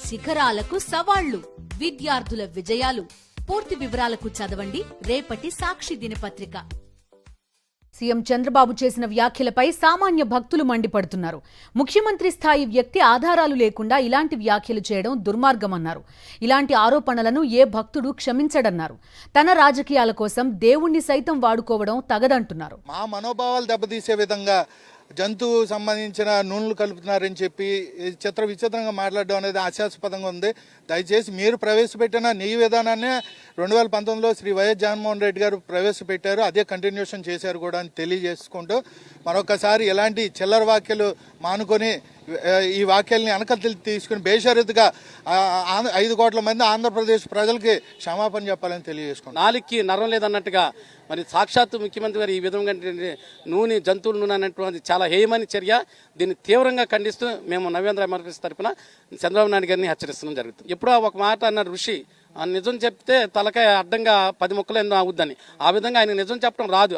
శిఖరాలకు సవాళ్లు, విద్యార్థుల విజయాలు. పూర్తి వివరాలకు చదవండి రేపటి సాక్షి దినపత్రిక. సీఎం చంద్రబాబు చేసిన వ్యాఖ్యలపై సామాన్య భక్తులు మండిపడుతున్నారు. ముఖ్యమంత్రి స్థాయి వ్యక్తి ఆధారాలు లేకుండా ఇలాంటి వ్యాఖ్యలు చేయడం దుర్మార్గమన్నారు. ఇలాంటి ఆరోపణలను ఏ భక్తుడు క్షమించడన్నారు. తన రాజకీయాల కోసం దేవుణ్ణి సైతం వాడుకోవడం తగదంటున్నారు. మా మనోభావాలు దెబ్బతీసే విధంగా జంతువు సంబంధించిన నూనెలు కలుపుతున్నారని చెప్పి విచిత్రంగా మాట్లాడడం అనేది హాస్యాస్పదంగా ఉంది. దయచేసి మీరు ప్రవేశపెట్టిన నెయ్యి విధానాన్ని 2019లో శ్రీ వైఎస్ జగన్మోహన్ రెడ్డి గారు ప్రవేశపెట్టారు. అదే కంటిన్యూషన్ చేశారు కూడా అని తెలియజేసుకుంటూ మరొకసారి ఎలాంటి చిల్లర వ్యాఖ్యలు మానుకొని ఈ వాక్యాలని వెనకలు తీసుకుని బేషరతుగా 5 కోట్ల మంది ఆంధ్రప్రదేశ్ ప్రజలకి క్షమాపణ చెప్పాలని తెలియజేసుకున్నాను. నాలుగుకి నరం లేదన్నట్టుగా మరి సాక్షాత్తు ముఖ్యమంత్రి గారు ఈ విధంగా నూనె జంతువుల నూనె అనేటువంటి చాలా హేయమైన చర్య. దీన్ని తీవ్రంగా ఖండిస్తూ మేము నవేంద్ర ఎమర్జెన్సీ తరఫున చంద్రబాబు నాయుడు గారిని హెచ్చరిస్తున్నాం జరుగుతుంది. ఎప్పుడో ఒక మాట అన్న ఋషి నిజం చెప్తే తలకాయ అడ్డంగా 10 ముక్కలు ఎన్నో అవుద్దని, ఆ విధంగా ఆయన నిజం చెప్పడం రాదు.